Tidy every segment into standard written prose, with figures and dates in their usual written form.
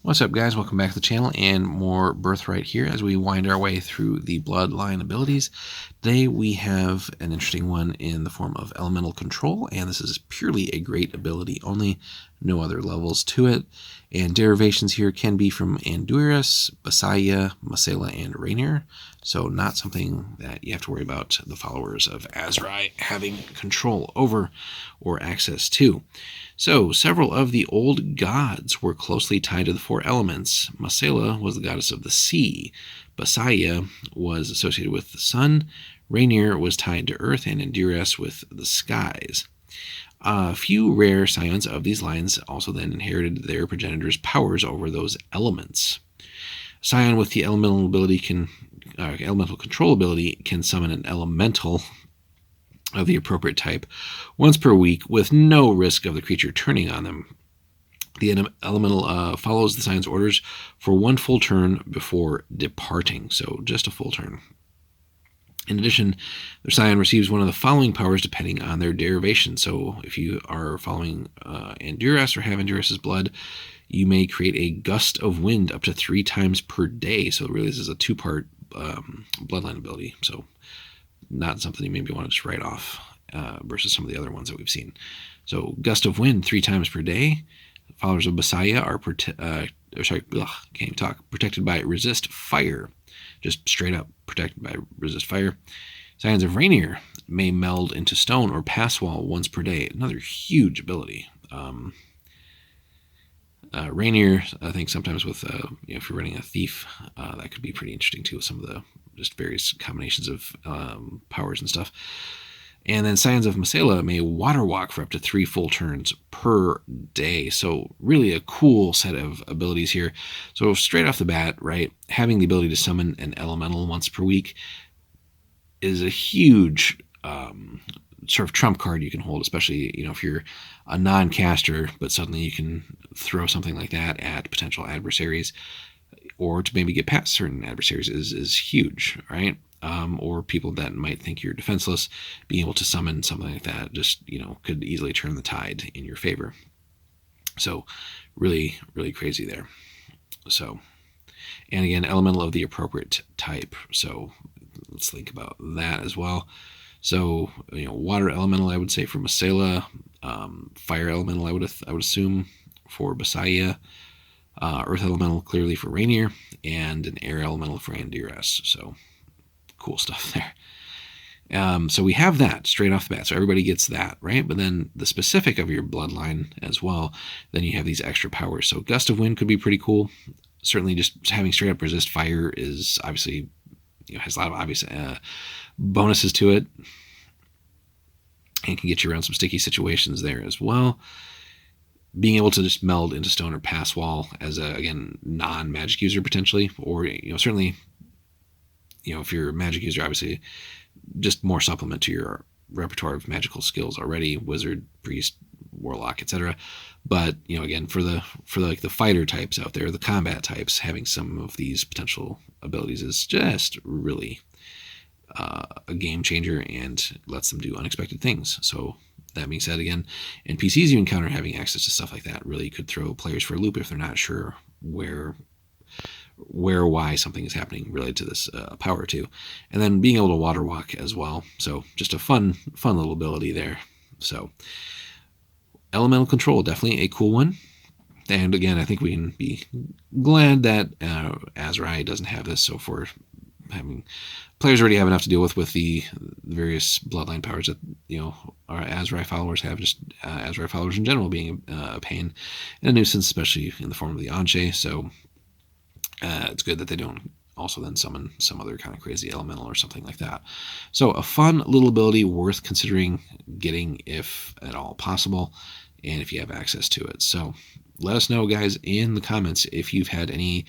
What's up, guys? Welcome back to the channel and more Birthright here as we wind our way through the Bloodline abilities. Today we have an interesting one in the form of Elemental Control, and this is purely a great ability only, no other levels to it. And derivations here can be from Anduras, Basaya, Masela, and Rainier, so not something that you have to worry about the followers of Azrai having control over or access to. So, several of the old gods were closely tied to the four elements. Masela was the goddess of the sea. Basaya was associated with the sun. Rainier was tied to earth, and Anduras with the skies. A few rare scions of these lines also then inherited their progenitors' powers over those elements. Scion with the elemental control ability can summon an elemental of the appropriate type once per week with no risk of the creature turning on them. The elemental follows the scion's orders for one full turn before departing, so just a full turn. In addition, the scion receives one of the following powers depending on their derivation. So if you are following Anduras or have Anduras' blood, you may create a gust of wind up to 3 times per day. So really this is a 2-part bloodline ability. So not something you maybe want to just write off versus some of the other ones that we've seen. So gust of wind 3 times per day. Followers of Basaya are protected by resist fire. Just straight up protected by resist fire. Scions of Rainier may meld into stone or pass wall once per day. Another huge ability. Rainier, I think sometimes with if you're running a thief, that could be pretty interesting too, with some of the just various combinations of powers and stuff. And then Scions of Masela may water walk for up to 3 full turns per day. So really a cool set of abilities here. So straight off the bat, right, having the ability to summon an elemental once per week is a huge sort of trump card you can hold, especially if you're a non-caster, but suddenly you can throw something like that at potential adversaries, or to maybe get past certain adversaries is huge, right? Or people that might think you're defenseless, being able to summon something like that just, could easily turn the tide in your favor. So really, really crazy there. So, and again, elemental of the appropriate type. So let's think about that as well. So, water elemental, I would say for Masela, fire elemental, I would assume for Basaya, earth elemental clearly for Rainier, and an air elemental for Anduras. So cool stuff there. So we have that straight off the bat. So everybody gets that, right? But then the specific of your bloodline as well, then you have these extra powers. So gust of wind could be pretty cool. Certainly just having straight up resist fire is obviously, has a lot of obvious bonuses to it, and can get you around some sticky situations there as well. Being able to just meld into stone or pass wall as a, again, non-magic user potentially, or certainly, if you're a magic user, obviously just more supplement to your repertoire of magical skills already, wizard, priest, warlock, etc. But again, for the fighter types out there, the combat types, having some of these potential abilities is just really a game changer and lets them do unexpected things. So that being said, again, NPCs you encounter having access to stuff like that really could throw players for a loop if they're not sure where or why something is happening related to this power too. And then being able to water walk as well. So just a fun little ability there. So elemental control, definitely a cool one. And again, I think we can be glad that Azrai doesn't have this. So for having players already have enough to deal with the various bloodline powers that our Azrai followers have, just Azrai followers in general being a pain and a nuisance, especially in the form of the Anshe. So it's good that they don't also then summon some other kind of crazy elemental or something like that. So a fun little ability worth considering getting if at all possible, and if you have access to it. So let us know, guys, in the comments if you've had any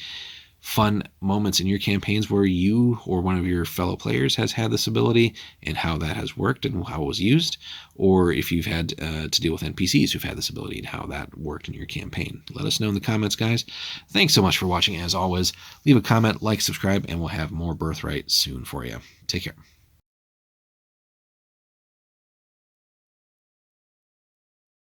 fun moments in your campaigns where you or one of your fellow players has had this ability and how that has worked and how it was used, or if you've had to deal with NPCs who've had this ability and how that worked in your campaign. Let us know in the comments, guys. Thanks so much for watching. As always, leave a comment, like, subscribe, and we'll have more Birthright soon for you. Take care.